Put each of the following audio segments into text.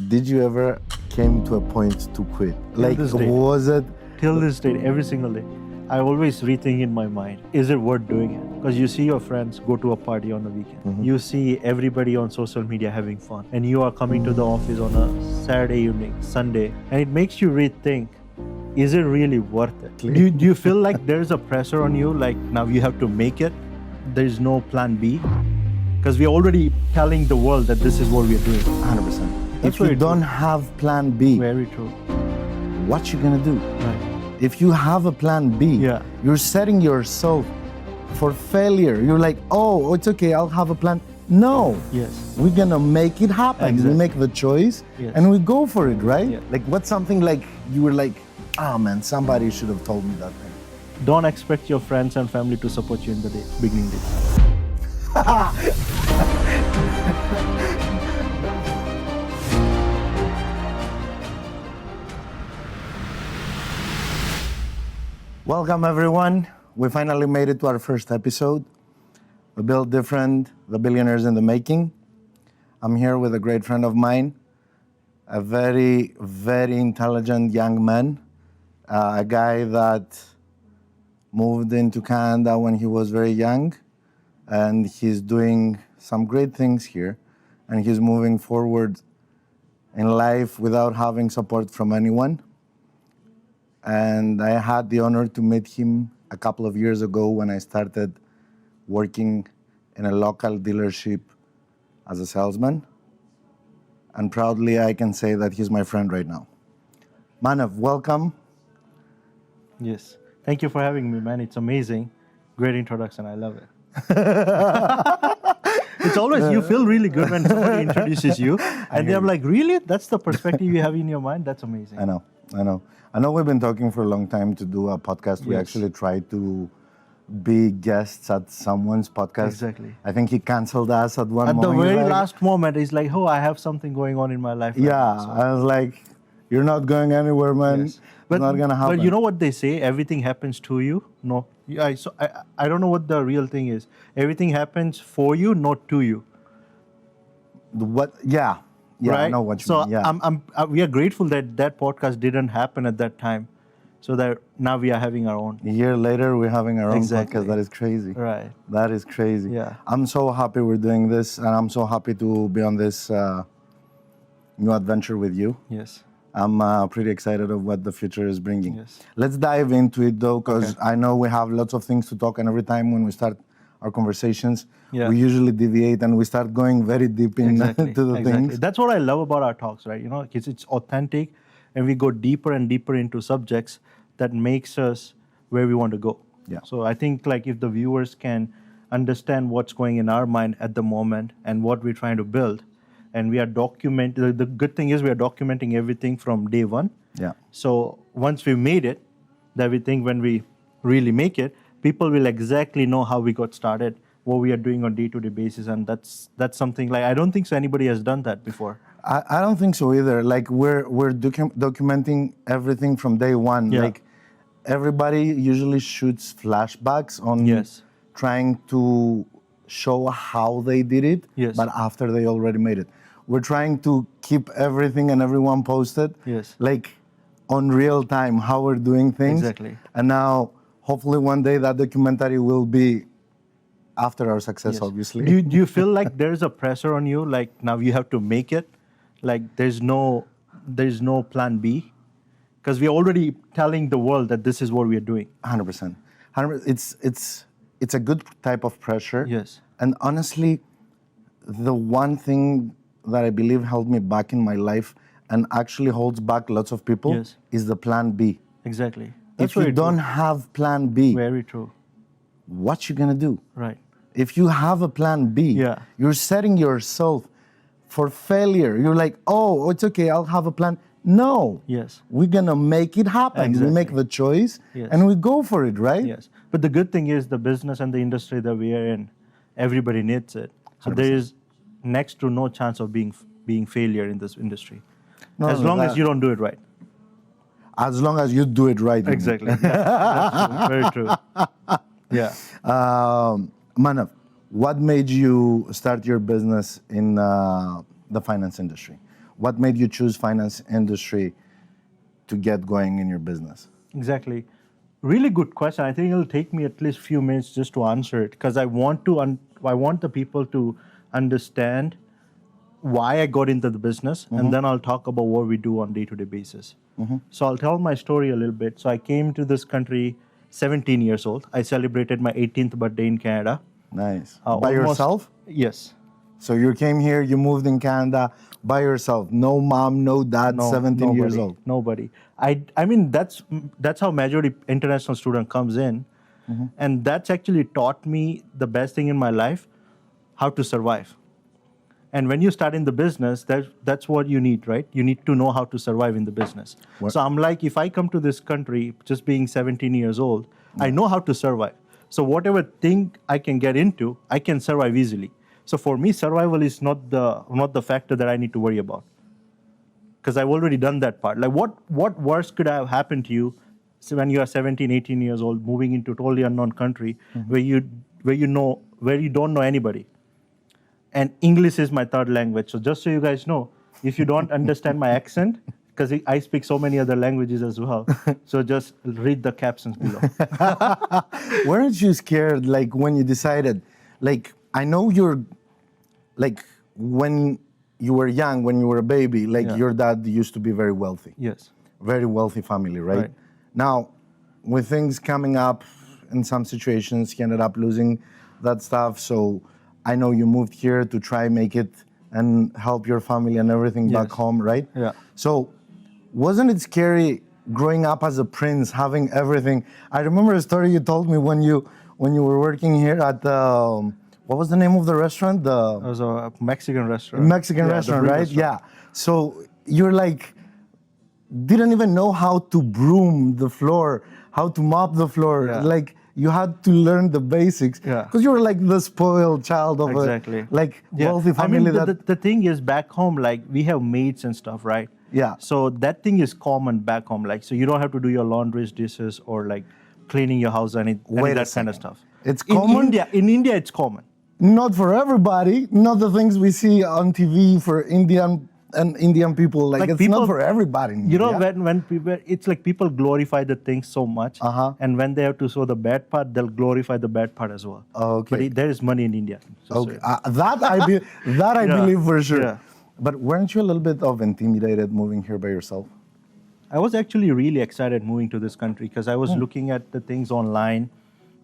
Did you ever came to a point to quit? Like, this day. was it? Till this day, every single day, I always rethink in my mind, is it worth doing it? Because you see your friends go to a party on the weekend. You see everybody on social media having fun. And you are coming to the office on a Saturday evening, Sunday. And it makes you rethink, is it really worth it? Do you feel like there's a pressure on you, like now you have to make it? There's no plan B? Because we're already telling the world that this is what we're doing. 100%. That's If you very don't true. have plan B, Very true. what you gonna do? Right. If you have a plan B, Yeah. you're setting yourself for failure. You're like, oh, it's okay, I'll have a plan. No, Yes. we're gonna make it happen. Exactly. We make the choice Yes. and we go for it, right? Yeah. Like, what's something like you were like, oh man, somebody should have told me that thing. Don't expect your friends and family to support you in the beginning days. Welcome everyone. We finally made it to our first episode. We built different, the Billionaires in the making. I'm here with a great friend of mine, a very, very intelligent young man, a guy that moved into Canada when he was very young, and he's doing some great things here, and he's moving forward in life without having support from anyone. And I had the honor to meet him a couple of years ago when I started working in a local dealership as a salesman. And proudly I can say that he's my friend right now. Manav, welcome. Yes. Thank you for having me, man. It's amazing. Great introduction. I love it. It's always, you feel really good when somebody introduces you. And they're like, really? That's the perspective you have in your mind? That's amazing. I know we've been talking for a long time to do a podcast. We Yes. actually tried to be guests at someone's podcast. Exactly. I think he canceled us at one At the moment. He's very like, last moment, it's like, oh, I have something going on in my life. right yeah, now, so- I was like, you're not going anywhere, man. Yes. It's not gonna happen. But you know what they say? Everything happens to you. No, I don't know what the real thing is. Everything happens for you, not to you. What? Yeah, right? I know what you so mean. Yeah, we are grateful that that podcast didn't happen at that time, so that now we are having our own. a year later, we're having our own Exactly. podcast. That is crazy. Right. That is crazy. Yeah. I'm so happy we're doing this, and I'm so happy to be on this new adventure with you. Yes. I'm pretty excited of what the future is bringing. Yes. Let's dive into it though, because Okay. I know we have lots of things to talk, and every time when we start our conversations, Yeah. we usually deviate and we start going very deep in Exactly. to the exactly. things. That's what I love about our talks, right? You know, it's authentic, and we go deeper and deeper into subjects that makes us where we want to go. Yeah. So I think like if the viewers can understand what's going in our mind at the moment and what we're trying to build, and we are the good thing is we are documenting everything from day one. Yeah. So once we made it, that we think when we really make it, people will exactly know how we got started, what we are doing on day-to-day basis, and that's something like I don't think so anybody has done that before. I don't think so either. Like we're documenting everything from day one. Yeah. Like everybody usually shoots flashbacks on Yes. trying to show how they did it, Yes. but after they already made it. We're trying to keep everything and everyone posted. Yes. Like on real time, how we're doing things. Exactly. And now, hopefully one day that documentary will be after our success, Yes. obviously. Do you feel like there's a pressure on you, like now you have to make it, like there's no plan B? Because we're already telling the world that this is what we are doing. 100%. 100%. It's a good type of pressure. Yes. And honestly, the one thing that I believe held me back in my life and actually holds back lots of people Yes. is the plan B. Exactly. If you very don't true. have plan B, Very true. what you gonna do? Right. If you have a plan B, Yeah. you're setting yourself for failure. You're like, oh, it's okay, I'll have a plan. No. Yes. We're gonna make it happen. We make Exactly. the choice Yes. and we go for it, right? Yes. But the good thing is the business and the industry that we are in, everybody needs it. So there is next to no chance of being failure in this industry. No, as no, long as that- you don't do it right. As long as you do it right. you mean. Exactly. That's true. Very true. Yeah. Manav, what made you start your business in the finance industry? what made you choose finance industry to get going in your business? Exactly. Really good question. I think it'll take me at least a few minutes just to answer it, because I want the people to understand why I got into the business, and then I'll talk about what we do on day-to-day basis. So I'll tell my story a little bit. So I came to this country 17 years old. I celebrated my 18th birthday in Canada. Nice. By Almost- yourself? Yes. So you came here, you moved in Canada by yourself. No mom, no dad, 17 years nobody, old. Nobody. I mean, that's how majority international student comes in. And that's actually taught me the best thing in my life, how to survive. And when you start in the business, that's what you need, right? You need to know how to survive in the business. So I'm like, if I come to this country, just being 17 years old, I know how to survive. So whatever thing I can get into, I can survive easily. So for me, survival is not the factor that I need to worry about, because I've already done that part. Like what worse could have happened to you when you are 17, 18 years old, moving into a totally unknown country where you don't know anybody. And English is my third language. So just so you guys know, if you don't understand my accent, because I speak so many other languages as well, so just read the captions below. Weren't you scared, like, when you decided, like, I know you're, like, when you were young, when you were a baby, like, your dad used to be very wealthy. Yes. Very wealthy family, right? Right. Now, with things coming up in some situations, he ended up losing that stuff. So I know you moved here to try make it and help your family and everything back home, right? Yeah. So wasn't it scary growing up as a prince, having everything? I remember a story you told me when you were working here at what was the name of the restaurant? It was a Mexican restaurant. Mexican the restaurant, Grill right? restaurant. Yeah. So you're like, didn't even know how to broom the floor, how to mop the floor. Yeah. Like, you had to learn the basics. Yeah. Because you were like the spoiled child of Exactly. a wealthy family. I mean, the thing is, back home, like, we have maids and stuff, right? Yeah. So that thing is common back home. Like, so you don't have to do your laundry, dishes, or like cleaning your house, any Wait a that kind of second. stuff. It's common? In India, it's common. Not for everybody. Not the things we see on TV for Indian people. Like it's people, not for everybody. in You know, India. when people, it's like people glorify the things so much, and when they have to show the bad part, they'll glorify the bad part as well. Okay. But there is money in India. Okay, that I believe for sure. Yeah. But weren't you a little bit of intimidated moving here by yourself? I was actually really excited moving to this country because I was looking at the things online,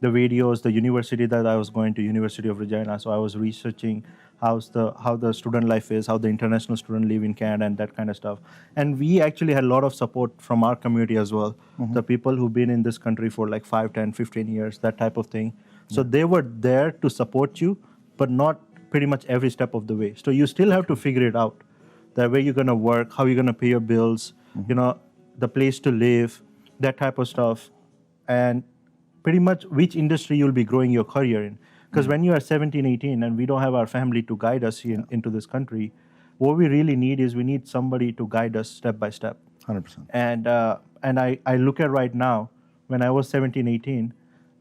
the videos, the university that I was going to, University of Regina. So I was researching how the student life is, how the international student live in Canada, and that kind of stuff. And we actually had a lot of support from our community as well. The people who've been in this country for like 5, 10, 15 years, that type of thing. So they were there to support you, but not pretty much every step of the way. So you still have to figure it out, that where you're going to work, how you're going to pay your bills, you know, the place to live, that type of stuff, and pretty much which industry you'll be growing your career in. Because when you are 17, 18, and we don't have our family to guide us into this country, what we really need is we need somebody to guide us step by step. 100%. And I look at right now, when I was 17, 18,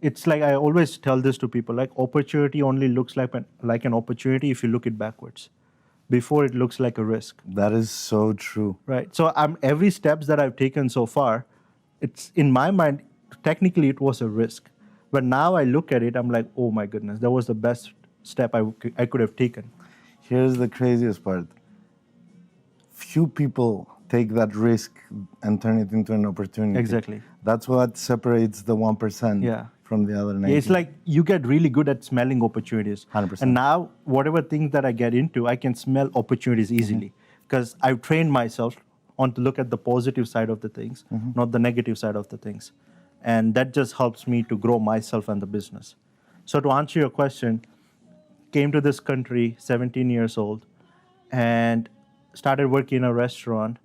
it's like I always tell this to people, like opportunity only looks like an opportunity if you look it backwards. Before it looks like a risk. That is so true. Right. So every steps that I've taken so far, it's in my mind, technically it was a risk. But now I look at it, I'm like, oh my goodness, that was the best step I could have taken. Here's the craziest part. Few people take that risk and turn it into an opportunity. Exactly. That's what separates the 1% from the other 90%. Yeah, it's like you get really good at smelling opportunities. 100%. And now, whatever things that I get into, I can smell opportunities easily. Because I've trained myself on to look at the positive side of the things, not the negative side of the things. And that just helps me to grow myself and the business. So to answer your question, came to this country, 17 years old, and started working in a restaurant.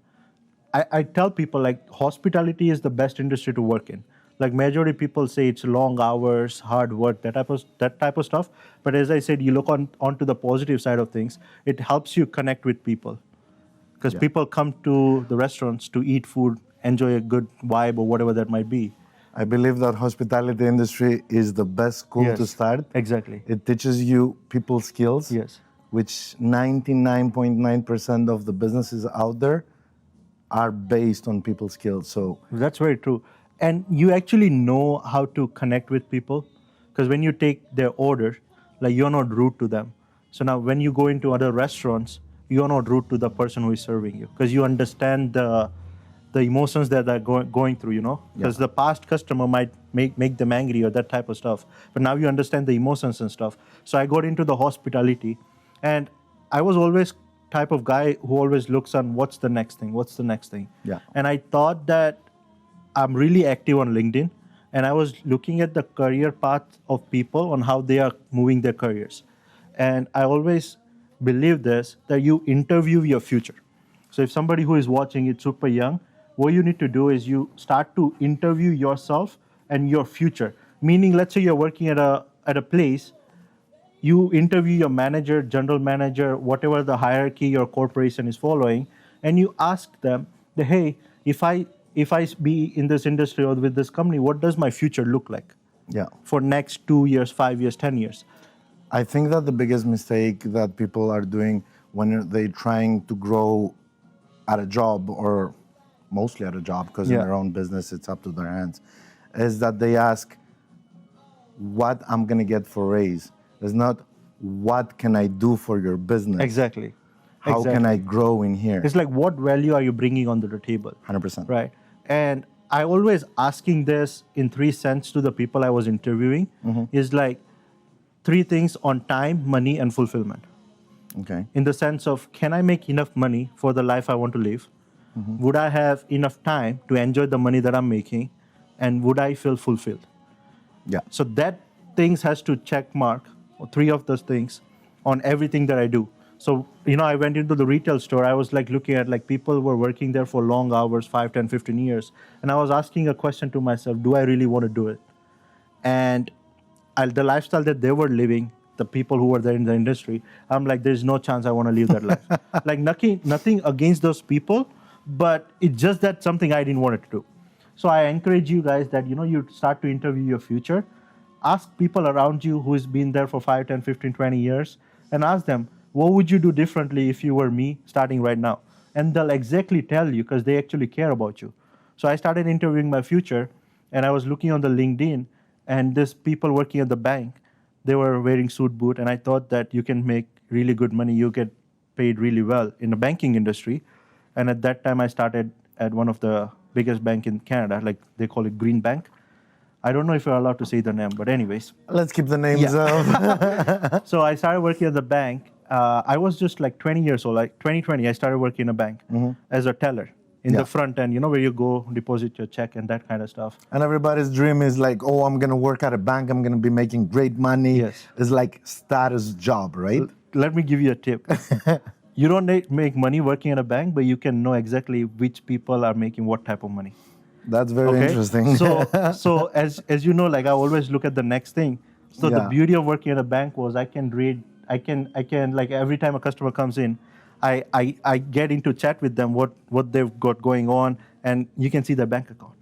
I tell people, like, hospitality is the best industry to work in. Like, majority people say it's long hours, hard work, that type of stuff. But as I said, you look onto the positive side of things, it helps you connect with people. Because people come to the restaurants to eat food, enjoy a good vibe or whatever that might be. I believe that hospitality industry is the best school to start. Exactly. It teaches you people skills. Yes. which 99.9% of the businesses out there are based on people skills. So that's very true. And you actually know how to connect with people, because when you take their order, like you're not rude to them. So now when you go into other restaurants, you're not rude to the person who is serving you, because you understand the emotions that they're going through, you know, because the past customer might make them angry or that type of stuff. But now you understand the emotions and stuff. So I got into the hospitality, and I was always type of guy who always looks on what's the next thing. Yeah. And I thought that I'm really active on LinkedIn, and I was looking at the career path of people on how they are moving their careers. And I always believe this, that you interview your future. So if somebody who is watching it super young, what you need to do is you start to interview yourself and your future. Meaning, let's say you're working at a place, you interview your manager, general manager, whatever the hierarchy your corporation is following, and you ask them, hey, if I be in this industry or with this company, what does my future look like? Yeah. For next 2 years, 5 years, 10 years. I think that the biggest mistake that people are doing when they're trying to grow at a job, or mostly at a job, because in their own business, it's up to their hands, is that they ask what I'm going to get for raise. It's not what can I do for your business. Exactly. How can I grow in here? It's like, what value are you bringing onto the table? 100%. Right. And I always asking this in 3 cents to the people I was interviewing is like 3 things on time, money, and fulfillment. Okay. In the sense of, can I make enough money for the life I want to live? Would I have enough time to enjoy the money that I'm making? And would I feel fulfilled? Yeah. So that things has to check mark, or 3 of those things, on everything that I do. So, you know, I went into the retail store. I was like looking at like people were working there for long hours, 5, 10, 15 years. And I was asking a question to myself, do I really want to do it? And the lifestyle that they were living, the people who were there in the industry, I'm like, there's no chance I want to live that life. Like nothing against those people, but it's just that something I didn't want it to do. So I encourage you guys that, you know, you start to interview your future. Ask people around you who has been there for 5, 10, 15, 20 years, and ask them, what would you do differently if you were me starting right now? And they'll exactly tell you, because they actually care about you. So I started interviewing my future, and I was looking on the LinkedIn, and these people working at the bank, they were wearing suit boot, and I thought that you can make really good money. You get paid really well in the banking industry. And at that time, I started at one of the biggest bank in Canada, like they call it Green Bank. I don't know if you're allowed to say the name, but anyways. Let's keep the names up. So I started working at the bank. I was just like 20 years old, like 2020, I started working in a bank as a teller in the front end, you know, where you go deposit your check and that kind of stuff. And everybody's dream is like, oh, I'm going to work at a bank. I'm going to be making great money. Yes. It's like status job, right? Let me give you a tip. You don't make money working at a bank, but you can know exactly which people are making what type of money. That's very interesting. So as you know, like I always look at the next thing. So the beauty of working at a bank was I can like every time a customer comes in, I get into chat with them what they've got going on, and you can see their bank account.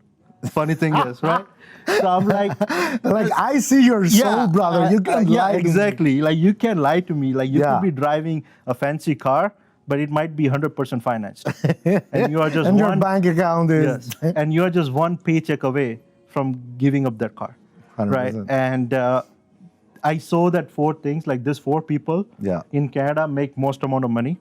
Funny thing is, right? So I'm like I see your soul, brother. You can lie. Exactly. Like you can lie to me. Like you could be driving a fancy car, but it might be 100% financed, and you are just and your bank account is and you are just one paycheck away from giving up that car, 100%. right? And I saw that 4 things, like these 4 people in Canada make most amount of money.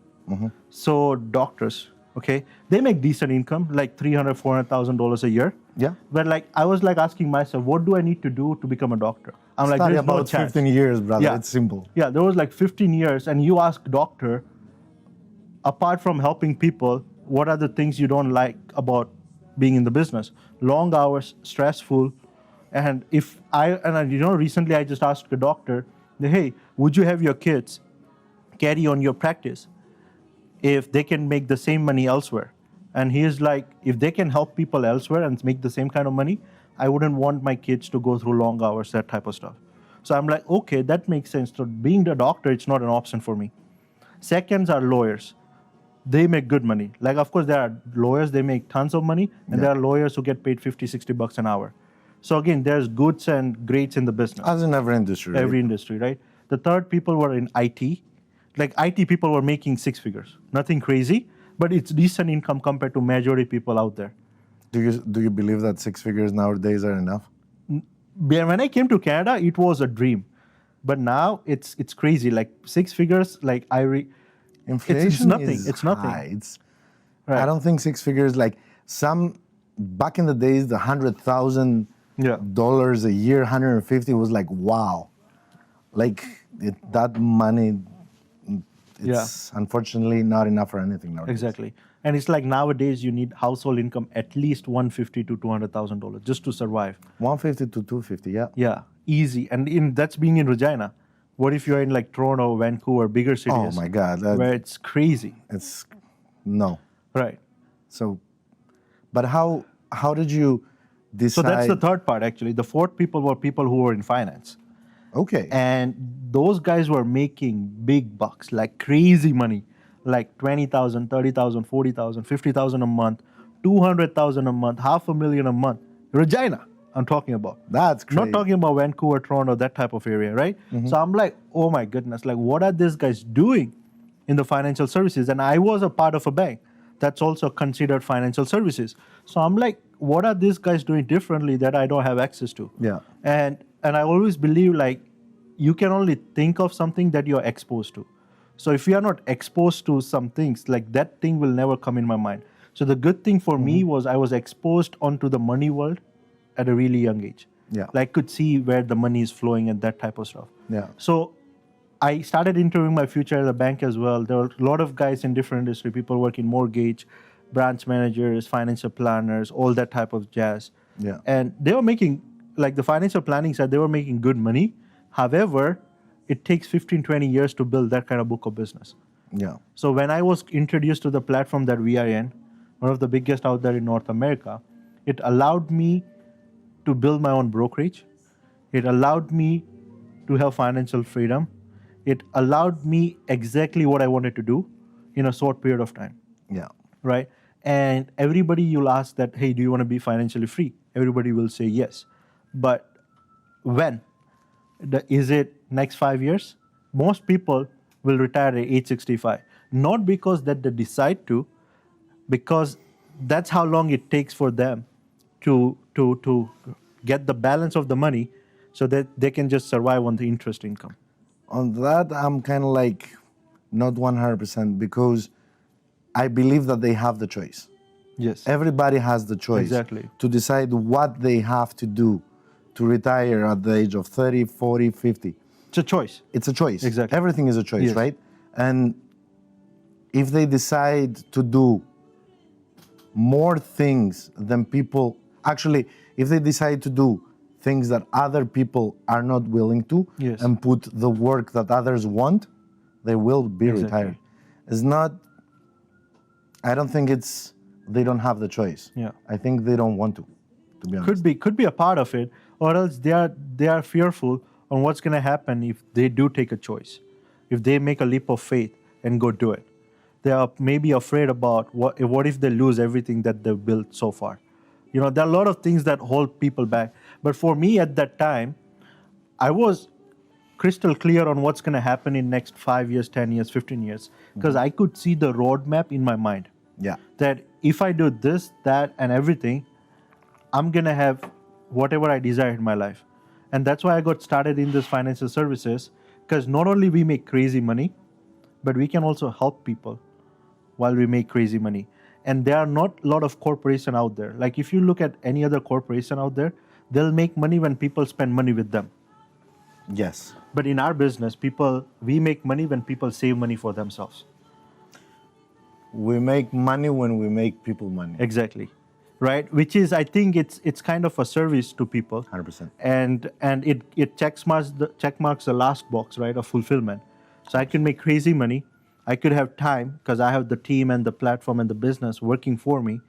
So doctors, okay, they make decent income, like $300,000, $400,000 a year. Yeah. But like I was like asking myself, what do I need to do to become a doctor? I'm like, Study there's no about chance. 15 years, brother. Yeah. It's simple. Yeah, there was like 15 years, and you ask doctor, apart from helping people, what are the things you don't like about being in the business? Long hours, stressful, and recently I just asked the doctor, hey, would you have your kids carry on your practice if they can make the same money elsewhere? And he's like, if they can help people elsewhere and make the same kind of money, I wouldn't want my kids to go through long hours, that type of stuff. So I'm like, okay, that makes sense. So being the doctor, it's not an option for me. Seconds are lawyers. They make good money. Like, of course, there are lawyers, they make tons of money, and there are lawyers who get paid $50-$60 an hour. So again, there's goods and grades in the business. As in every industry. Every industry, right? The third people were in IT. like IT people were making 6 figures. Nothing crazy, but it's decent income compared to majority people out there. Do you believe that 6 figures nowadays are enough? When I came to Canada, it was a dream, but now it's crazy. Like 6 figures, like Inflation it's nothing. is It's nothing. high. Right. I don't think 6 figures, like some, back in the days, the $100,000 a year, 150 was like, wow. Like that money, it's unfortunately not enough for anything nowadays. Exactly. And it's like nowadays you need household income at least $150,000 to $200,000 just to survive. 150 to 250, yeah. Yeah, easy. And that's being in Regina. What if you're in like Toronto, Vancouver, bigger cities? Oh my God. Where it's crazy. No. Right. So, but how did you decide? So that's the third part actually. The fourth people were people who were in finance. Okay. And those guys were making big bucks, like crazy money, like 20,000, 30,000, 40,000, 50,000 a month, 200,000 a month, $500,000 a month. Regina, I'm talking about. That's crazy. Not talking about Vancouver, Toronto, that type of area, right? Mm-hmm. So I'm like, oh my goodness, like what are these guys doing in the financial services? And I was a part of a bank that's also considered financial services. So I'm like, what are these guys doing differently that I don't have access to? Yeah. And I always believe like you can only think of something that you're exposed to. So if you are not exposed to some things, like that thing will never come in my mind. So the good thing for me was I was exposed onto the money world at a really young age. Yeah. Like could see where the money is flowing and that type of stuff. Yeah. So I started interviewing my future at the bank as well. There were a lot of guys in different industry, people working mortgage, branch managers, financial planners, all that type of jazz. Yeah. And they were making, like the financial planning side, they were making good money. However, it takes 15, 20 years to build that kind of book of business. Yeah. So when I was introduced to the platform that we are in, one of the biggest out there in North America, it allowed me to build my own brokerage. It allowed me to have financial freedom. It allowed me exactly what I wanted to do in a short period of time. Yeah. Right? And everybody you'll ask that, hey, do you want to be financially free? Everybody will say yes. But when? Is it next 5 years? Most people will retire at age 65. Not because that they decide to, because that's how long it takes for them to get the balance of the money so that they can just survive on the interest income. On that, I'm kind of like not 100% because I believe that they have the choice. Yes. Everybody has the choice Exactly. to decide what they have to do to retire at the age of 30, 40, 50. It's a choice. It's a choice. Exactly. Everything is a choice, Yes. right? And if they decide to do more things than people, actually, if they decide to do things that other people are not willing to Yes. and put the work that others want, they will be Exactly. retired. It's not, I don't think it's, they don't have the choice. Yeah. I think they don't want to be honest. Could be a part of it, or else they are fearful on what's going to happen if they do take a choice, if they make a leap of faith and go do it. They are maybe afraid about what if they lose everything that they've built so far. You know, there are a lot of things that hold people back. But for me at that time, I was crystal clear on what's going to happen in next 5 years, 10 years, 15 years, because I could see the roadmap in my mind. Yeah. That if I do this, that, and everything, I'm going to have whatever I desire in my life. And that's why I got started in this financial services, because not only we make crazy money, but we can also help people while we make crazy money. And there are not a lot of corporation out there. Like if you look at any other corporation out there, they'll make money when people spend money with them. Yes. But in our business, we make money when people save money for themselves. We make money when we make people money. Exactly. Right? Which is, I think it's kind of a service to people. 100%. And it check marks the last box, right, of fulfillment. So I can make crazy money. I could have time because I have the team and the platform and the business working for me,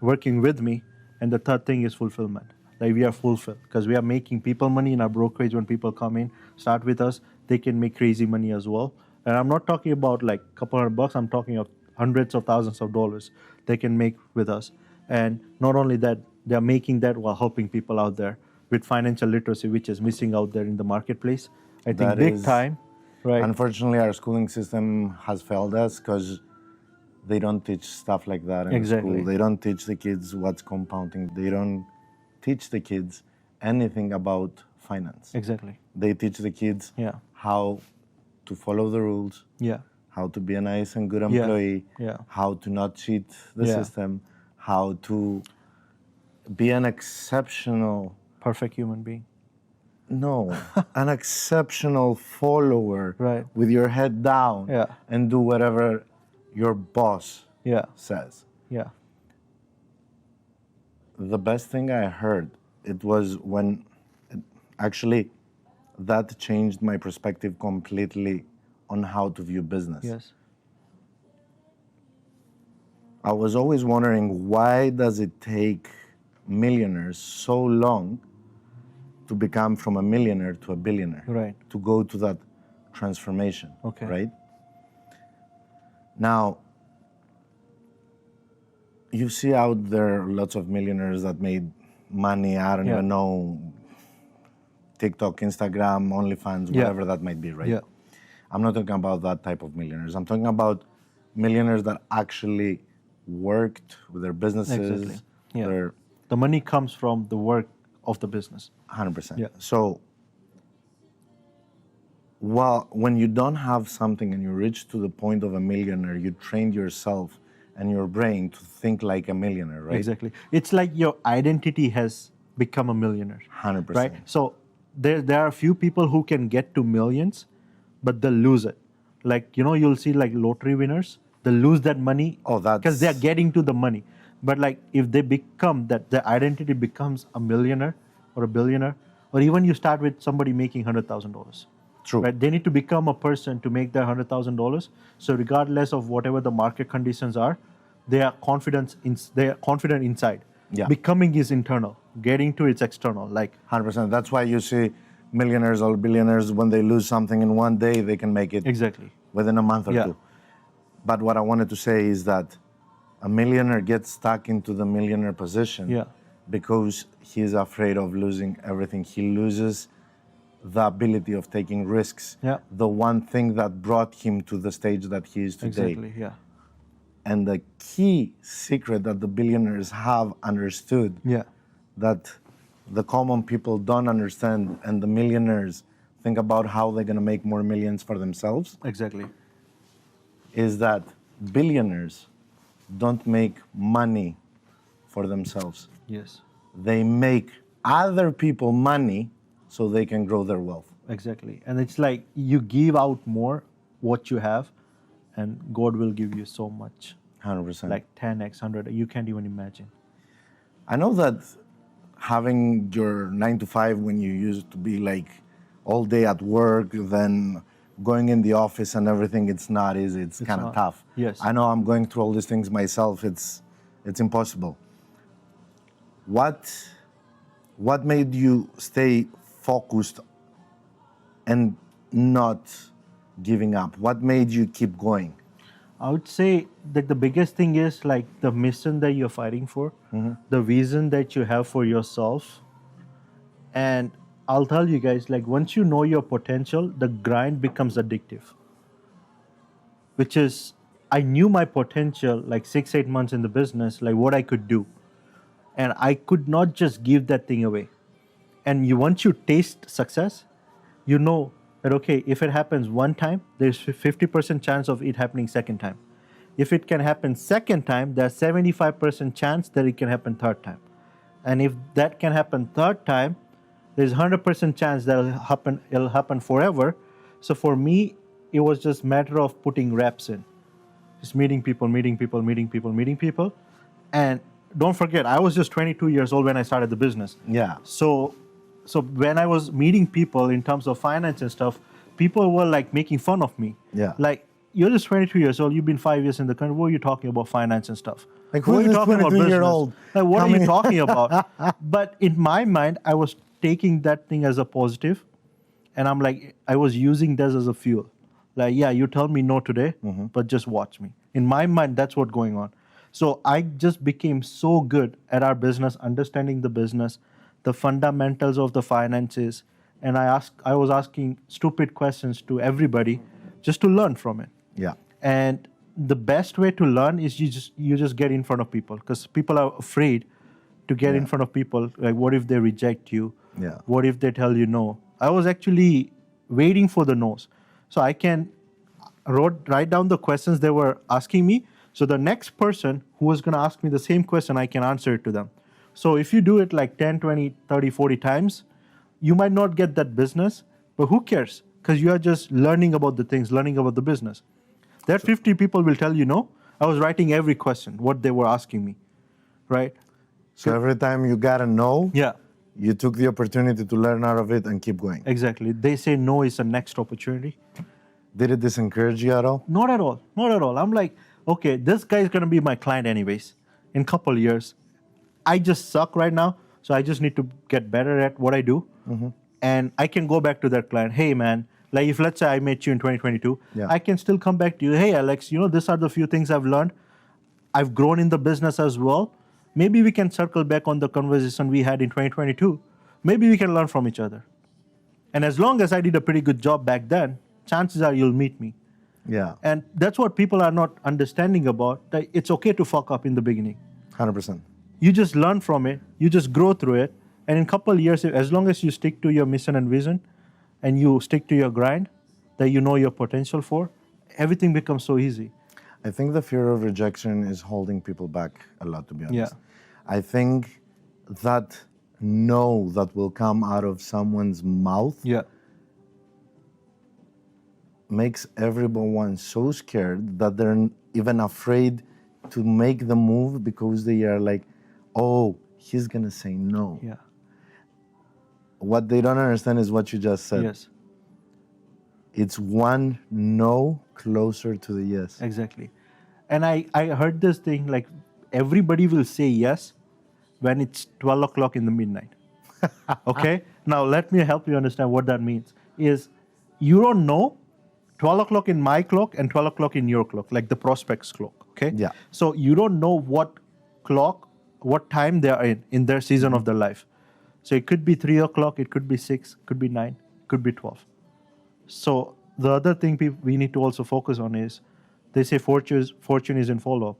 working with me. And the third thing is fulfillment. Like we are fulfilled because we are making people money in our brokerage. When people come in, start with us, they can make crazy money as well. And I'm not talking about like a couple $100. I'm talking of hundreds of thousands of dollars they can make with us. And not only that, they're making that while helping people out there with financial literacy, which is missing out there in the marketplace. I think That big is- time. Right. Unfortunately, our schooling system has failed us because they don't teach stuff like that in Exactly. school. They don't teach the kids what's compounding. They don't teach the kids anything about finance. Exactly. They teach the kids Yeah. how to follow the rules, Yeah. how to be a nice and good Yeah. employee, Yeah. how to not cheat the Yeah. system, how to be an exceptional, Perfect human being. no, an exceptional follower Right. with your head down Yeah. and do whatever your boss Yeah. says. Yeah. The best thing I heard, it was when, actually, that changed my perspective completely on how to view business. Yes. I was always wondering, why does it take millionaires so long to become from a millionaire to a billionaire? Right. To go to that transformation, Okay. right? Now, you see out there lots of millionaires that made money, I don't Yeah. even know, TikTok, Instagram, OnlyFans, Yeah. whatever that might be, right? Yeah. I'm not talking about that type of millionaires. I'm talking about millionaires that actually worked with their businesses. Exactly. Yeah. Their The money comes from the work of the business. 100%. Yeah. So, when you don't have something and you reach to the point of a millionaire, you trained yourself and your brain to think like a millionaire, right? Exactly. It's like your identity has become a millionaire. 100%. Right? So there are a few people who can get to millions, but they'll lose it. Like, you'll see like lottery winners, they'll lose that money Oh, because they're getting to the money. But like if they become that, their identity becomes a millionaire or a billionaire, or even you start with somebody making $100,000. True. Right? They need to become a person to make their $100,000. So regardless of whatever the market conditions are, they are confident inside. Yeah. Becoming is internal. Getting to it's external. Like 100%. That's why you see millionaires or billionaires, when they lose something in one day, they can make it exactly. within a month or Yeah. two. But what I wanted to say is that a millionaire gets stuck into the millionaire position Yeah. because he's afraid of losing everything. He loses the ability of taking risks. Yeah. The one thing that brought him to the stage that he is today. Exactly. Yeah. And the key secret that the billionaires have understood, Yeah. that the common people don't understand, and the millionaires think about how they're going to make more millions for themselves, Exactly. is that billionaires don't make money for themselves. Yes. They make other people money so they can grow their wealth. Exactly. And it's like you give out more what you have, and God will give you so much. 100%. Like 10x, 100. You can't even imagine. I know that having your 9 to 5 when you used to be like all day at work, then going in the office and everything, it's not easy. It's kind of not. tough. Yes. I know I'm going through all these things myself. It's impossible. What made you stay focused and not giving up? What made you keep going? I would say that the biggest thing is like the mission that you're fighting for, the vision that you have for yourself. And I'll tell you guys, like once you know your potential, the grind becomes addictive. Which is, I knew my potential like 6-8 months in the business, like what I could do. And I could not just give that thing away. And once you taste success, you know that, okay, if it happens one time, there's 50% chance of it happening second time. If it can happen second time, there's 75% chance that it can happen third time. And if that can happen third time, there's 100% chance that it'll happen forever. So for me, it was just matter of putting reps in. Just meeting people. And don't forget, I was just 22 years old when I started the business. Yeah. So when I was meeting people in terms of finance and stuff, people were like making fun of me. Yeah. Like, you're just 22 years old, you've been 5 years in the country, what are you talking about finance and stuff? Like, What who are is you this talking about 22-year-old? business? Like, what are you talking about? But in my mind, I was taking that thing as a positive, and I'm like, I was using this as a fuel. Like, yeah, you tell me no today, but just watch me. In my mind, that's what's going on. So I just became so good at our business, understanding the business, the fundamentals of the finances, and I was asking stupid questions to everybody just to learn from it. Yeah. And the best way to learn is you just get in front of people, because people are afraid to get in front of people. Like, what if they reject you? Yeah. What if they tell you no? I was actually waiting for the no's, so I can write down the questions they were asking me. So the next person who was going to ask me the same question, I can answer it to them. So if you do it like 10, 20, 30, 40 times, you might not get that business, but who cares? Because you are just learning about the things, learning about the business. That 50 people will tell you no. I was writing every question, what they were asking me, right? So every time you got a no, Yeah, you took the opportunity to learn out of it and keep going. exactly. They say no is the next opportunity. Did it disencourage you at all? Not at all, not at all. I'm like, okay, this guy is going to be my client anyways in a couple of years. I just suck right now, so I just need to get better at what I do. And I can go back to that client. Hey, man, like if let's say I met you in 2022, I can still come back to you. Hey, Alex, these are the few things I've learned. I've grown in the business as well. Maybe we can circle back on the conversation we had in 2022. Maybe we can learn from each other. And as long as I did a pretty good job back then, chances are you'll meet me. Yeah. And that's what people are not understanding about, that it's okay to fuck up in the beginning. 100%. You just learn from it, you just grow through it, and in a couple of years, as long as you stick to your mission and vision, and you stick to your grind, that you know your potential for, everything becomes so easy. I think the fear of rejection is holding people back a lot, to be honest. Yeah. I think that no that will come out of someone's mouth Yeah, makes everyone so scared that they're even afraid to make the move, because they are like, oh, he's going to say no. yeah, What they don't understand is what you just said. yes, It's one no closer to the yes. exactly. And I heard this thing, like everybody will say yes when it's 12 o'clock in the midnight. Okay? Now let me help you understand what that means. Is you don't know 12 o'clock in my clock and 12 o'clock in your clock, like the prospect's clock. Okay? Yeah. So you don't know what clock, what time they are in their season of their life. So it could be 3 o'clock, it could be 6, could be 9, could be 12. So the other thing we need to also focus on is, they say fortune is in follow-up.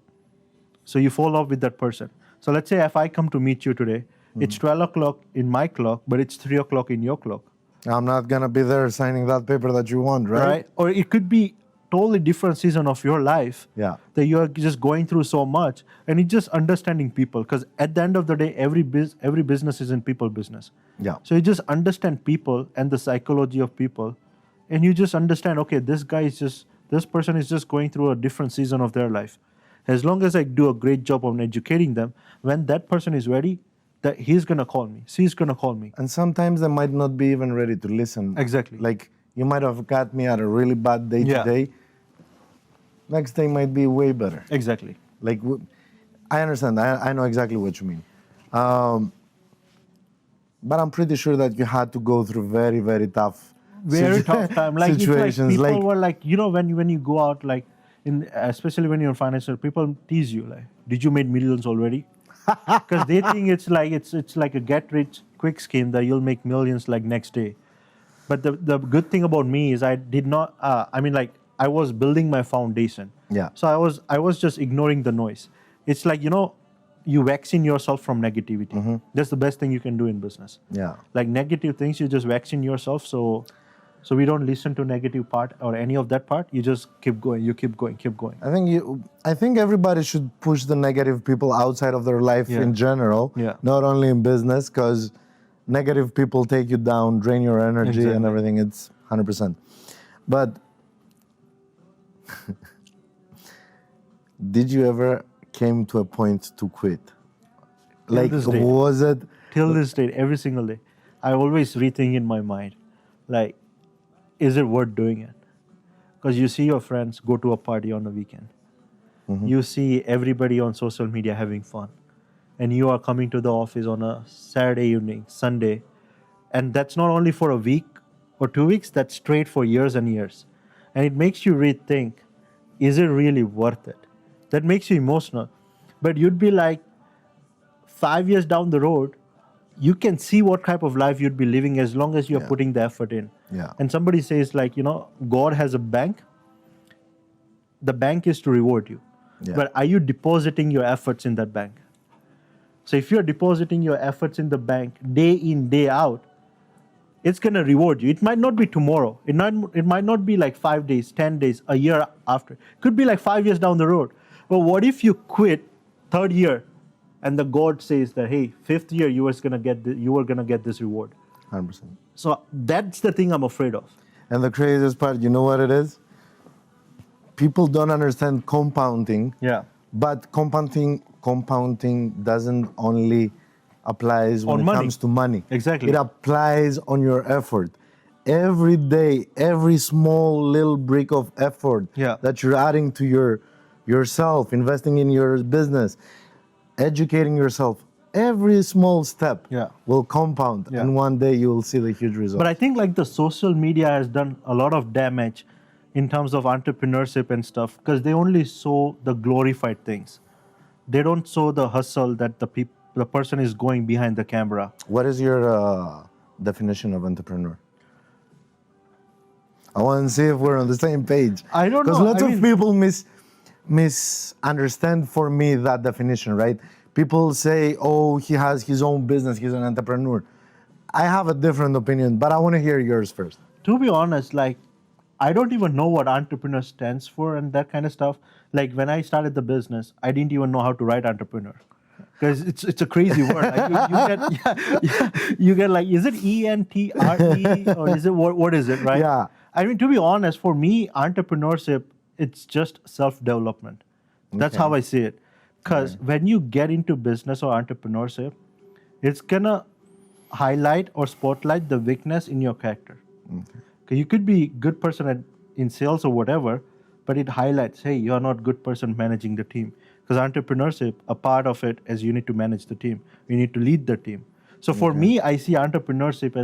So you follow up with that person. So let's say if I come to meet you today, it's 12 o'clock in my clock, but it's 3 o'clock in your clock. I'm not going to be there signing that paper that you want, right? Or it could be totally different season of your life, Yeah. that you're just going through so much, and it's just understanding people, because at the end of the day, every business is in people business. Yeah. So you just understand people and the psychology of people, and you just understand, okay, this person is just going through a different season of their life. As long as I do a great job on educating them, when that person is ready, that he's gonna call me, she's gonna call me. And sometimes they might not be even ready to listen. Exactly. Like, you might have got me at a really bad day today. Next day might be way better. Exactly. Like, I understand. I know exactly what you mean. But I'm pretty sure that you had to go through very, very tough Tough time. Like situations. It's like people were like, when you go out, like especially when you're financial, people tease you like, did you make millions already? Because they think it's like a get rich quick scheme that you'll make millions like next day. But the good thing about me is I did not. I was building my foundation. Yeah. So I was just ignoring the noise. It's like you vaccine yourself from negativity. That's the best thing you can do in business. Yeah. Like negative things, you just vaccine yourself. So we don't listen to negative part or any of that part. You just keep going. You keep going. Keep going. I think everybody should push the negative people outside of their life in general, not only in business, because negative people take you down, drain your energy and everything. It's 100%. But did you ever came to a point to quit? Like, was it? Till this day, every single day, I always rethink in my mind, like, is it worth doing it? Because you see your friends go to a party on a weekend. You see everybody on social media having fun. And you are coming to the office on a Saturday evening, Sunday. And that's not only for a week or 2 weeks, that's straight for years and years. And it makes you rethink, is it really worth it? That makes you emotional. But you'd be like, 5 years down the road, you can see what type of life you'd be living as long as you're putting the effort in. Yeah. And somebody says like, God has a bank. The bank is to reward you. Yeah. But are you depositing your efforts in that bank? So if you're depositing your efforts in the bank day in, day out, it's going to reward you. It might not be tomorrow. It might not be like 5 days, 10 days, a year after. It could be like 5 years down the road. But what if you quit third year and the God says that, hey, fifth year you were going to get this reward? 100%. So that's the thing I'm afraid of. And the craziest part, you know what it is? People don't understand compounding. Yeah. But compounding doesn't only applies when On it money. comes to money. Exactly. It applies on your effort. Every day, every small little brick of effort that you're adding to yourself, investing in your business, educating yourself, every small step will compound, and one day you will see the huge results. But I think like the social media has done a lot of damage in terms of entrepreneurship and stuff, because they only show the glorified things. They don't show the hustle that the person is going behind the camera. What is your definition of entrepreneur? I want to see if we're on the same page. I don't know. Because lots of people misunderstand for me that definition, right? People say, oh, he has his own business, he's an entrepreneur. I have a different opinion, but I want to hear yours first. To be honest, like, I don't even know what entrepreneur stands for and that kind of stuff. Like when I started the business, I didn't even know how to write entrepreneur. Because it's a crazy word. Like you get like, is it E-N-T-R-E or is it, what is it, right? Yeah. I mean, to be honest, for me, entrepreneurship, it's just self-development. That's how I see it. Because when you get into business or entrepreneurship, it's going to highlight or spotlight the weakness in your character. Okay. You could be a good person in sales or whatever, but it highlights, hey, you're not a good person managing the team. Because entrepreneurship, a part of it is you need to manage the team. You need to lead the team. So for me, I see entrepreneurship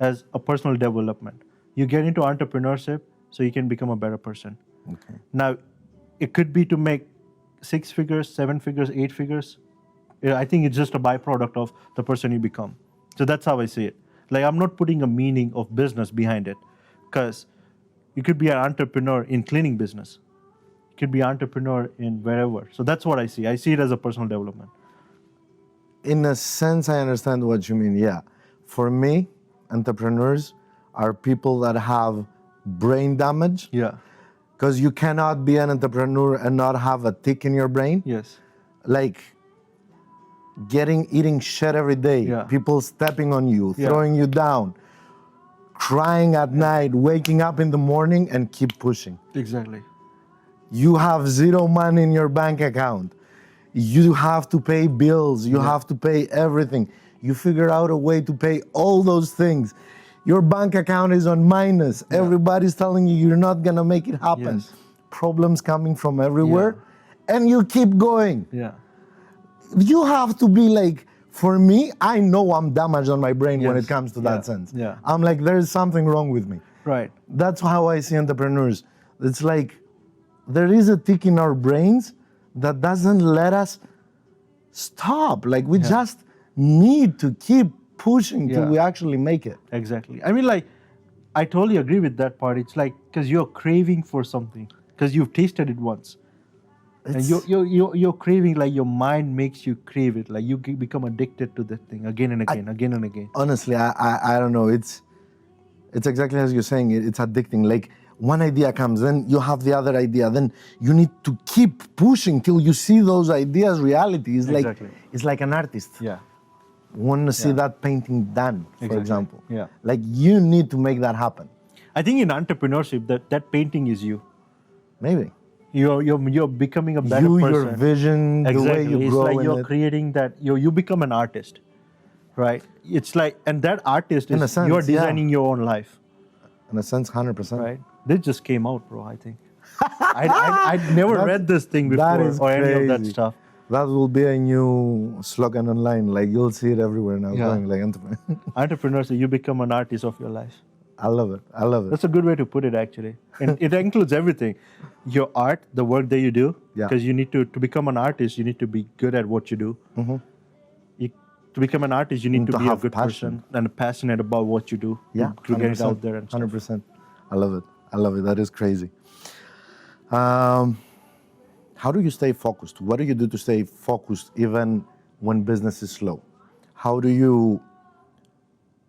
as a personal development. You get into entrepreneurship so you can become a better person. Okay. Now, it could be to make 6 figures, 7 figures, 8 figures. I think it's just a byproduct of the person you become. So that's how I see it. Like, I'm not putting a meaning of business behind it, because you could be an entrepreneur in cleaning business. You could be an entrepreneur in wherever. So that's what I see. I see it as a personal development. In a sense, I understand what you mean, yeah. For me, entrepreneurs are people that have brain damage. Yeah. Because you cannot be an entrepreneur and not have a tick in your brain. Yes. Like eating shit every day, people stepping on you, throwing you down, crying at night, waking up in the morning and keep pushing. Exactly. You have zero money in your bank account. You have to pay bills. You have to pay everything. You figure out a way to pay all those things. Your bank account is on minus. Everybody's telling you you're not going to make it happen. Yes. Problems coming from everywhere. And you keep going. Yeah. You have to be like, for me, I know I'm damaged on my brain when it comes to that sense. Yeah. I'm like, there's something wrong with me. Right. That's how I see entrepreneurs. It's like, there is a tick in our brains that doesn't let us stop. Like, we just need to keep pushing till we actually make it. Exactly. I mean, like, I totally agree with that part. It's like, because you're craving for something, because you've tasted it once. And you're craving, like your mind makes you crave it. Like you become addicted to that thing again and again, again and again. Honestly, I don't know. It's exactly as you're saying. It's addicting. Like one idea comes, then you have the other idea. Then you need to keep pushing till you see those ideas reality. It's like an artist. Yeah. Want to see that painting done, for example. Yeah. Like you need to make that happen. I think in entrepreneurship, that painting is you. Maybe. You're becoming a better person. Your vision, the way you grow. It's like you're creating that. You become an artist, right? It's like, and that artist is, in a sense, you're designing your own life. In a sense, 100%. Right. This just came out, bro. I think. I'd never read this thing before or any of that stuff. That will be a new slogan online. Like you'll see it everywhere now. Going like entrepreneurs, you become an artist of your life. I love it. I love it. That's a good way to put it, actually. And it includes everything. Your art, the work that you do, because you need to become an artist, you need to be good at what you do. To become an artist, you need to be a have good passion. person and passionate about what you do. Yeah, To get it out there and stuff. 100%. I love it. I love it. That is crazy. How do you stay focused? What do you do to stay focused even when business is slow? How do you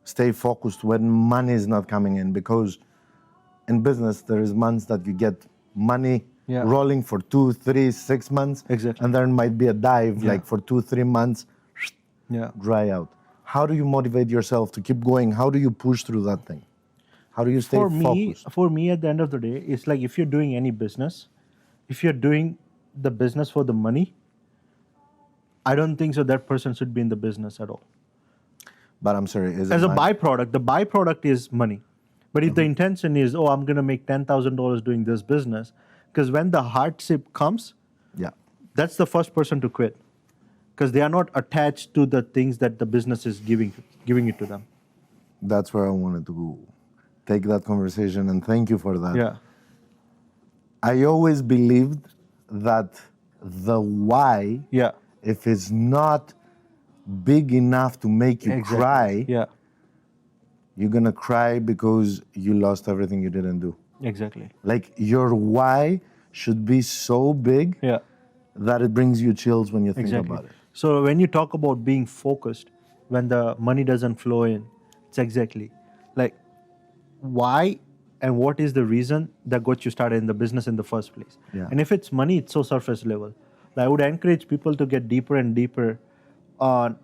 stay focused when money is not coming in? Because in business, there is months that you get money rolling for 2, 3, 6 months. Exactly. And there might be a dive like for 2, 3 months, dry out. How do you motivate yourself to keep going? How do you push through that thing? How do you stay focused? For me, at the end of the day, it's like if you're doing any business, if you're doing the business for the money, I don't think so that person should be in the business at all. But I'm sorry, is As it a byproduct, the byproduct is money. But if the intention is, oh, I'm going to make $10,000 doing this business, because when the hardship comes, that's the first person to quit, because they are not attached to the things that the business is giving it to them. That's where I wanted to take that conversation, and thank you for that. Yeah. I always believed that the why, if it's not big enough to make you cry, you're gonna cry because you lost everything you didn't do. Exactly. Like your why should be so big that it brings you chills when you think about it. So when you talk about being focused, when the money doesn't flow in, it's exactly like why and what is the reason that got you started in the business in the first place. And if it's money, it's so surface level. I would encourage people to get deeper and deeper on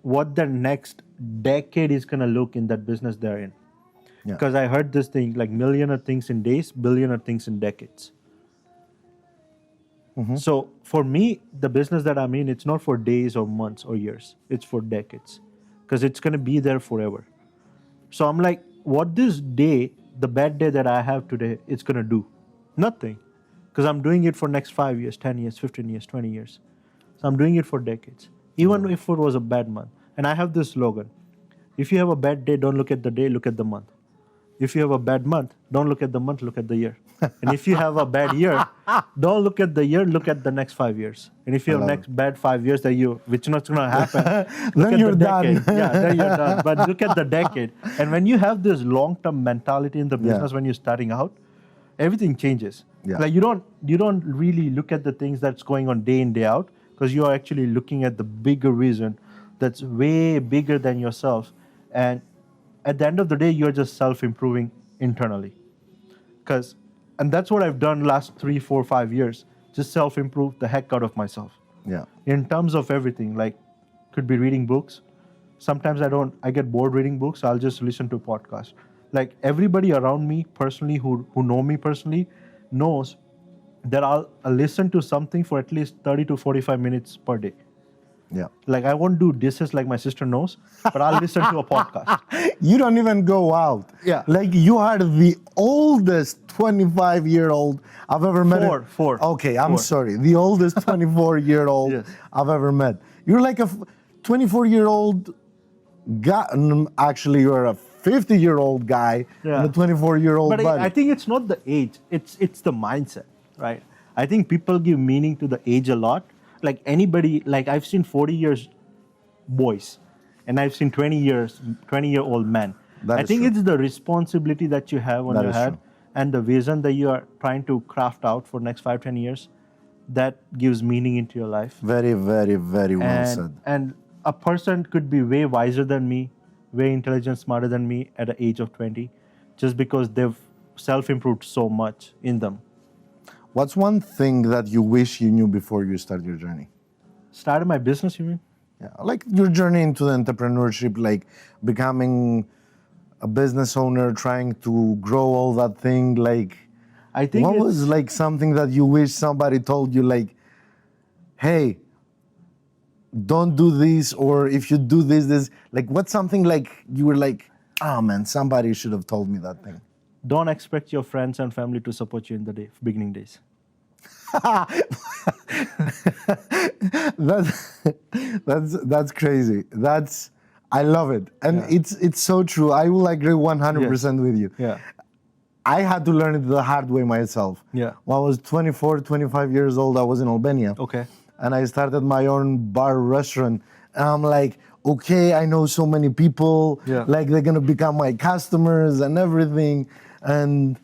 what the next decade is going to look in that business they're in. Because I heard this thing, like millionaire things in days, billionaire things in decades. So for me, the business that I'm in, it's not for days or months or years. It's for decades. Because it's going to be there forever. So I'm like, what this day, the bad day that I have today, it's going to do? Nothing. Because I'm doing it for next 5 years, 10 years, 15 years, 20 years. So I'm doing it for decades. Even if it was a bad month. And I have this slogan. If you have a bad day, don't look at the day, look at the month. If you have a bad month, don't look at the month, look at the year. And if you have a bad year, don't look at the year, look at the next 5 years. And if you have next bad 5 years that which not going to happen, look then at you're the decade. done. Then you're done. But look at the decade. And when you have this long-term mentality in the business when you're starting out, everything changes. Like you don't really look at the things that's going on day in, day out, because you are actually looking at the bigger reason that's way bigger than yourself. And at the end of the day, you're just self-improving internally. And that's what I've done last 3, 4, 5 years. Just self-improve the heck out of myself. In terms of everything, like could be reading books. Sometimes I get bored reading books. I'll just listen to podcasts. Like everybody around me personally who know me personally knows that I'll listen to something for at least 30 to 45 minutes per day. Like I won't do dishes like my sister knows, but I'll listen to a podcast. You don't even go out. Like you are the oldest 25-year-old I've ever met. Four. Okay, I'm sorry. The oldest 24-year-old I've ever met. You're like a 24-year-old guy. Actually, you're a 50-year-old guy and a 24-year-old But buddy. I think it's not the age. It's the mindset, right? I think people give meaning to the age a lot. Like anybody, like I've seen 40 years boys and I've seen 20-year-old men. I think it's the responsibility that you have on your head and the vision that you are trying to craft out for next 5, 10 years that gives meaning into your life. Very, very, very well said. And a person could be way wiser than me, way intelligent, smarter than me at the age of 20, just because they've self-improved so much in them. What's one thing that you wish you knew before you started your journey? Started my business, you mean? Like your journey into the entrepreneurship, like becoming a business owner, trying to grow all that thing. Like, I think what was like something that you wish somebody told you, like, hey, don't do this, or if you do this, like, what's something like you were like, oh man, somebody should have told me that thing. Don't expect your friends and family to support you in the beginning days. That's crazy. I love it, and it's so true. I will agree 100% with you. I had to learn it the hard way myself. When I was 24, 25 years old, I was in Albania. Okay. And I started my own bar restaurant, And I'm like, okay, I know so many people, Yeah. like they're gonna become my customers and everything. And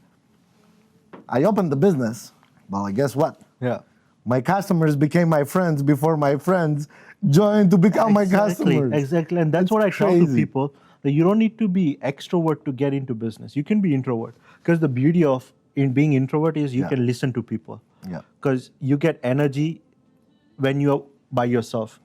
I opened the business. Well, guess what? Yeah. My customers became my friends before my friends joined to become my customers. Exactly. And that's It's what I tell to crazy. people, that you don't need to be extrovert to get into business. You can be introvert. Because the beauty of in being introvert is you Yeah. can listen to people. Yeah. Because you get energy when you're by yourself.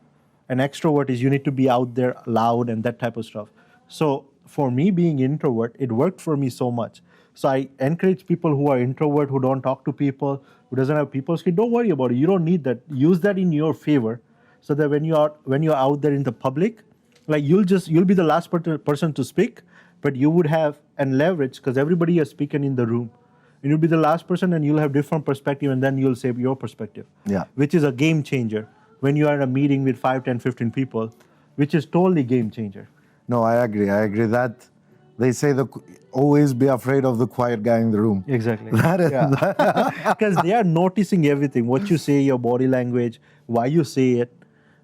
An extrovert is you need to be out there loud and that type of stuff. So for me being introvert, it worked for me so much. So I encourage people who are introvert, who don't talk to people, who doesn't have people skills, don't worry about it. You don't need that. Use that in your favor, so that when you're out there in the public, like you'll be the last person to speak, but you would have an leverage because everybody is speaking in the room. And you'll be the last person and you'll have different perspective and then you'll say your perspective. Yeah. Which is a game changer when you are in a meeting with 5, 10, 15 people, which is totally game changer. No, I agree that they say always be afraid of the quiet guy in the room. Exactly. That is, Because they are noticing everything, what you say, your body language, why you say it,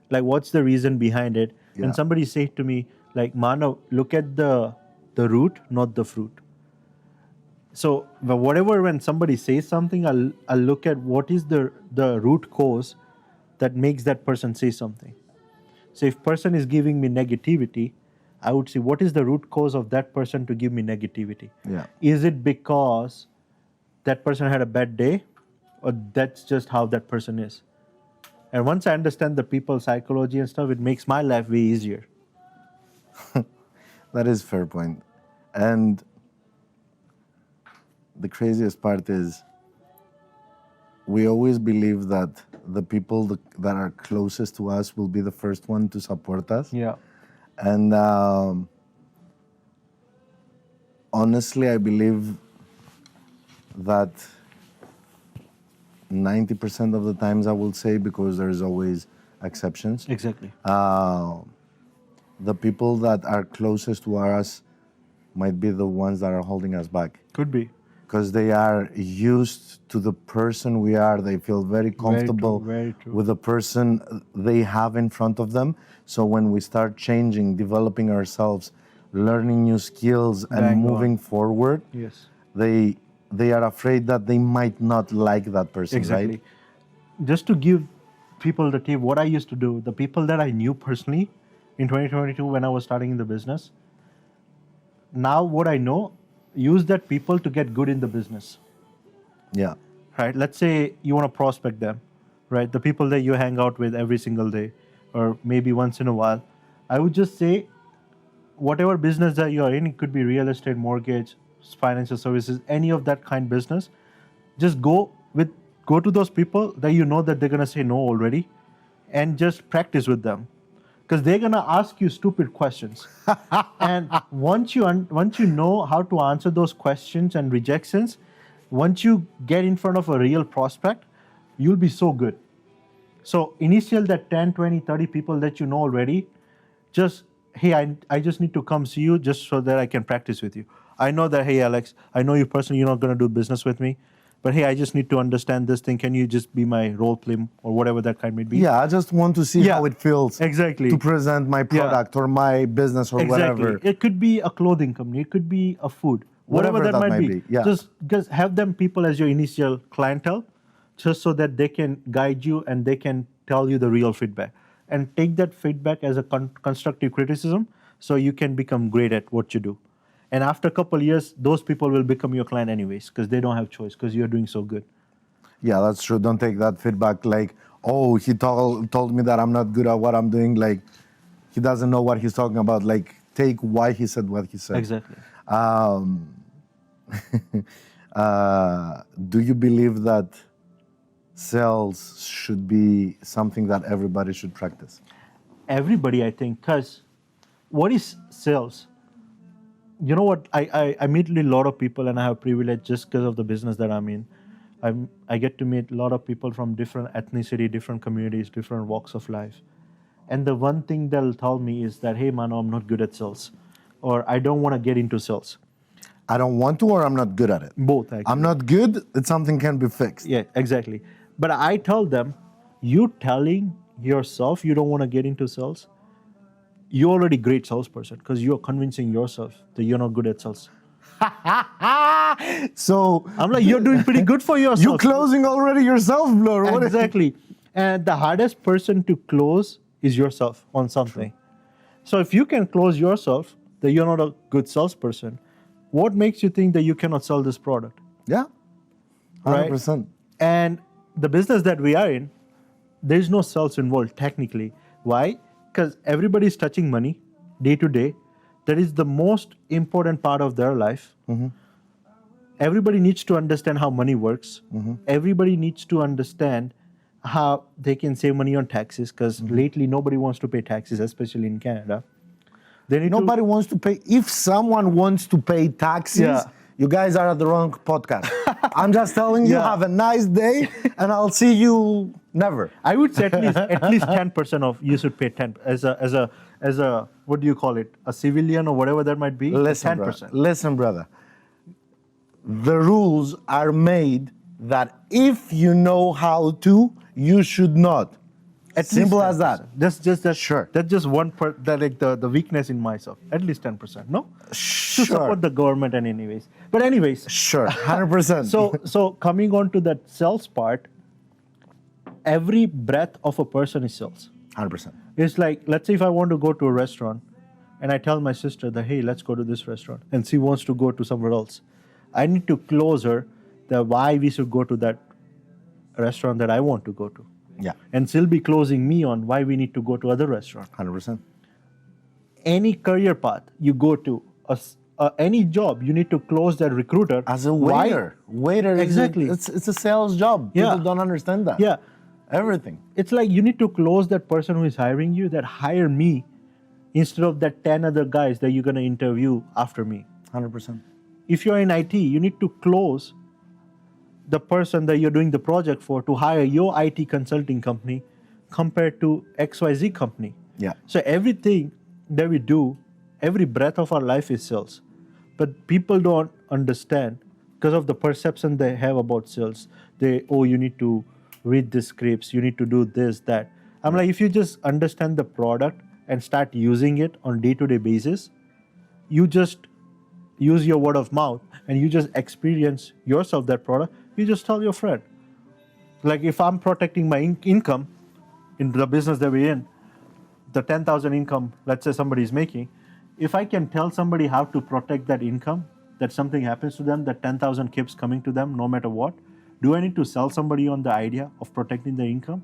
like what's the reason behind it. Yeah. And somebody said to me, like, Manav, look at the root, not the fruit. So when somebody says something, I'll look at what is the root cause that makes that person say something. So if person is giving me negativity, I would say, what is the root cause of that person to give me negativity? Yeah. Is it because that person had a bad day, or that's just how that person is? And once I understand the people's psychology and stuff, it makes my life way easier. That is fair point. And the craziest part is we always believe that the people that are closest to us will be the first one to support us. Yeah. And honestly, I believe that 90% of the times I will say, because there's always exceptions, Exactly. the people that are closest to us might be the ones that are holding us back. Could be. Because they are used to the person we are. They feel very comfortable very true. with the person they have in front of them. So when we start changing, developing ourselves, learning new skills, and Bang on. moving forward, Yes. they are afraid that they might not like that person, Exactly. right? Just to give people the tip, what I used to do, the people that I knew personally in 2022 when I was starting in the business, now what I know, use that people to get good in the business. Yeah. Right? Let's say you want to prospect them, right? The people that you hang out with every single day or maybe once in a while. I would just say, whatever business that you are in, it could be real estate, mortgage, financial services, any of that kind business, just go to those people that you know that they're going to say no already, and just practice with them. Because they're going to ask you stupid questions. And once you know how to answer those questions and rejections, once you get in front of a real prospect, you'll be so good. So initial that 10, 20, 30 people that you know already, just, hey, I just need to come see you just so that I can practice with you. I know that, hey, Alex, I know you personally, you're not going to do business with me. But hey, I just need to understand this thing. Can you just be my role play or whatever that kind may be? Yeah, I just want to see how it feels exactly. to present my product or my business or Exactly. whatever. It could be a clothing company. It could be a food. Whatever that might be. Yeah. Just have them people as your initial clientele, just so that they can guide you and they can tell you the real feedback. And take that feedback as a constructive criticism so you can become great at what you do. And after a couple of years, those people will become your client anyways because they don't have choice because you're doing so good. Yeah, that's true. Don't take that feedback like, oh, he told me that I'm not good at what I'm doing. Like, he doesn't know what he's talking about. Like, take why he said what he said. Exactly. Do you believe that sales should be something that everybody should practice? Everybody, I think, because what is sales? You know what? I meet a lot of people and I have privilege just because of the business that I'm in. I get to meet a lot of people from different ethnicity, different communities, different walks of life. And the one thing they'll tell me is that, hey, Mano, I'm not good at sales. Or I don't want to get into sales. I don't want to, or I'm not good at it? Both, actually. I'm not good, it's something can be fixed. Yeah, exactly. But I tell them, you telling yourself you don't want to get into sales you're already a great salesperson because you're convincing yourself that you're not good at sales. So I'm like, you're doing pretty good for yourself. you're closing already yourself, Blur. What is- Exactly. And the hardest person to close is yourself on something. So if you can close yourself that you're not a good salesperson, what makes you think that you cannot sell this product? Yeah, Right? 100%. And the business that we are in, there's no sales involved technically. Why? Because everybody's touching money day to day. That is the most important part of their life. Everybody needs to understand how money works. Everybody needs to understand how they can save money on taxes, because lately nobody wants to pay taxes, especially in Canada. They need Nobody wants to pay. If someone wants to pay taxes, Yeah. you guys are at the wrong podcast. I'm just telling you, Yeah. have a nice day, and I'll see you never. I would say at least 10% of you should pay 10 as a what do you call it, a civilian or whatever that might be. Listen, 10%. brother. Listen, brother. The rules are made that if you know how to, you should not. At Simple least as that. 10%. That's Sure. That's just one part. That like the weakness in myself. At least 10%. No. To Sure. support the government and anyways. But anyways. Sure. 100%. So coming on to that sales part, every breath of a person is sales. 100%. It's like, let's say if I want to go to a restaurant and I tell my sister that, hey, let's go to this restaurant, and she wants to go to somewhere else. I need to close her the why we should go to that restaurant that I want to go to. Yeah. And she'll be closing me on why we need to go to other restaurant. 100%. Any career path you go to, any job, you need to close that recruiter. As a Why- waiter. Waiter Exactly. it's a sales job. Yeah. People don't understand that. Yeah. Everything. It's like you need to close that person who is hiring you, that hire me, instead of that 10 other guys that you're going to interview after me. 100%. If you're in IT, you need to close the person that you're doing the project for to hire your IT consulting company compared to XYZ company. Yeah. So everything that we do, every breath of our life is sales. But people don't understand because of the perception they have about sales. You need to read the scripts, you need to do this, that. I'm like, if you just understand the product and start using it on day-to-day basis, you just use your word of mouth and you just experience yourself that product, you just tell your friend. Like if I'm protecting my income in the business that we're in, the 10,000 income, let's say somebody is making, if I can tell somebody how to protect that income, that something happens to them, that 10,000 keeps coming to them no matter what, do I need to sell somebody on the idea of protecting their income?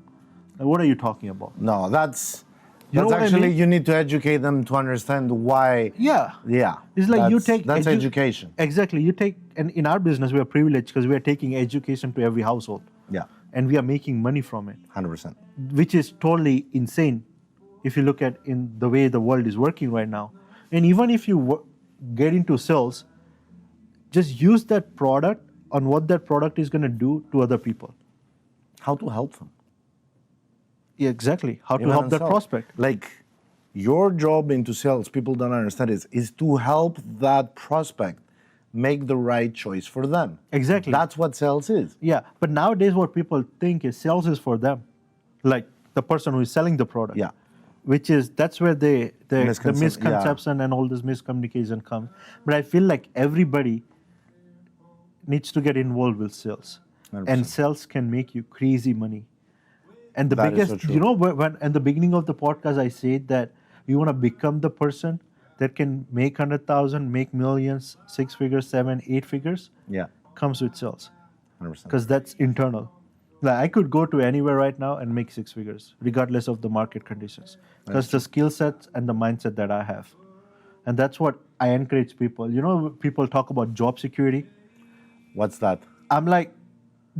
Like, what are you talking about? No, that's You know what I actually, mean? you need to educate them to understand why. Yeah. Yeah. It's like you That's- take That's education. Exactly. You take, and in our business, we are privileged because we are taking education to every household. Yeah. And we are making money from it, 100%. which is totally insane if you look at in the way the world is working right now. And even if you get into sales, just use that product on what that product is going to do to other people. How to help them. Yeah, exactly. How to Even help in that sales. prospect. Like, your job into sales, people don't understand is to help that prospect make the right choice for them. Exactly. That's what sales is. Yeah. But nowadays, what people think is sales is for them, like the person who is selling the product. Yeah. Which is, that's where the Misconception, misconception and all this miscommunication comes. But I feel like everybody needs to get involved with sales. 100%. And sales can make you crazy money. And the That is biggest, so true. you know, when at the beginning of the podcast, I said that you want to become the person that can make 100,000, make millions, 6 figures, 7, 8 figures, Yeah. comes with sales. 100%. Because that's internal. Like I could go to anywhere right now and make 6 figures, regardless of the market conditions. Because the skill sets and the mindset that I have. And that's what I encourage people. You know, people talk about job security. What's that? I'm like,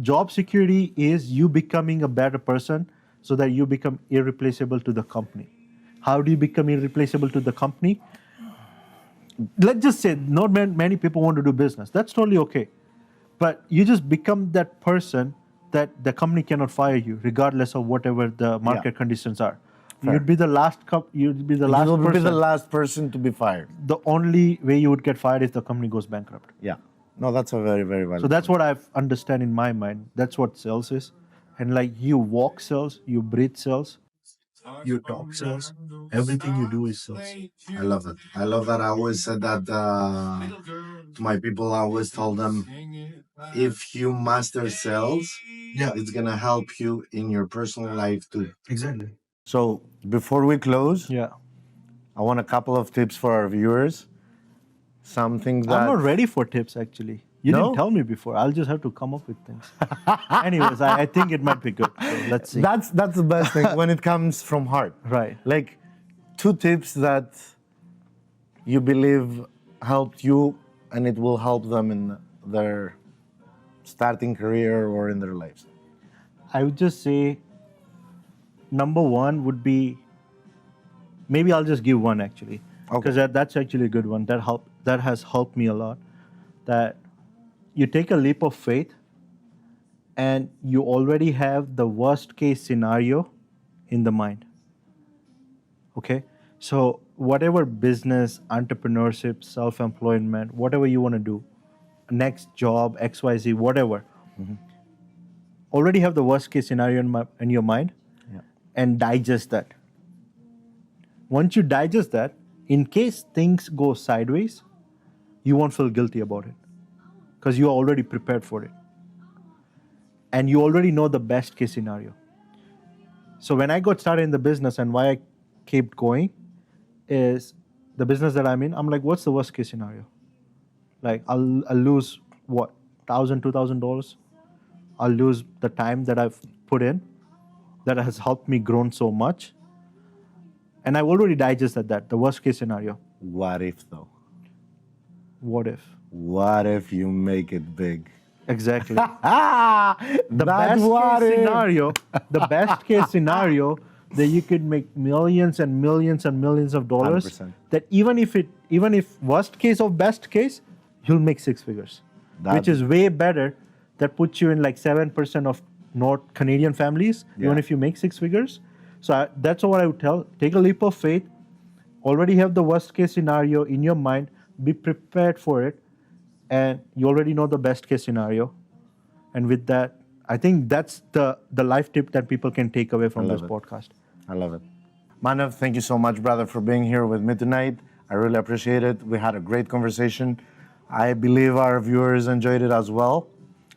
job security is you becoming a better person so that you become irreplaceable to the company. How do you become irreplaceable to the company? Let's just say not many people want to do business. That's totally okay. But you just become that person that the company cannot fire you, regardless of whatever the market conditions are. Fair. You'd be the last you'd be the last You will person. be the last person to be fired. The only way you would get fired is the company goes bankrupt. Yeah. No, that's a very, very valid. So that's what I've understand in my mind. That's what sales is. And like you walk sales, you breathe sales, you talk sales, Everything you do is sales. I love it. I love that. I always said that to my people. I always told them, if you master sales, it's gonna help you in your personal life too. Exactly. So before we close, Yeah. I want a couple of tips for our viewers. Something that I'm not ready for tips actually. You No? didn't tell me before. I'll just have to come up with things. Anyways, I think it might be good. So let's see. That's the best thing when it comes from heart. Right. Like 2 tips that you believe helped you and it will help them in their starting career or in their lives. I would just say number 1 would be, maybe I'll just give one actually. Okay. Because that's actually a good one. That has helped me a lot. That you take a leap of faith and you already have the worst case scenario in the mind. Okay? So whatever business, entrepreneurship, self-employment, whatever you want to do, next job, XYZ, whatever, already have the worst case scenario in your mind and digest that. Once you digest that, in case things go sideways, you won't feel guilty about it because you're already prepared for it. And you already know the best case scenario. So when I got started in the business and why I kept going is the business that I'm in, I'm like, what's the worst case scenario? Like I'll lose what, $1,000, $2,000? I'll lose the time that I've put in that has helped me grown so much. And I've already digested that, the worst case scenario. What if though? What if? What if you make it big? Exactly. Ah, The best case scenario, the best case scenario that you could make millions and millions and millions of dollars. 100%. That even if worst case of best case, you'll make 6 figures, which is way better. That puts you in like 7% of North Canadian families, even if you make 6 figures. So that's what I would tell. Take a leap of faith. Already have the worst case scenario in your mind. Be prepared for it, and you already know the best case scenario. And with that, I think that's the life tip that people can take away from this podcast. I love it. Manav, thank you so much, brother, for being here with me tonight. I really appreciate it. We had a great conversation. I believe our viewers enjoyed it as well.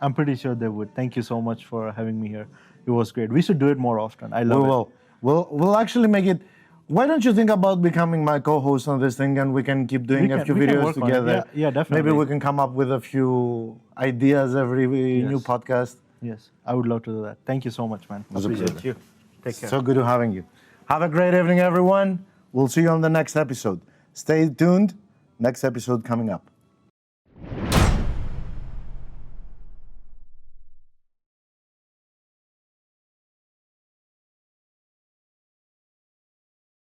I'm pretty sure they would. Thank you so much for having me here. It was great. We should do it more often. I love it. We'll actually make it. Why don't you think about becoming my co-host on this thing, and we can keep doing a few videos together? Yeah, definitely. Maybe we can come up with a few ideas every new podcast. Yes, I would love to do that. Thank you so much, man. was a Appreciate pleasure. you. Take care. So good to having you. Have a great evening, everyone. We'll see you on the next episode. Stay tuned. Next episode coming up.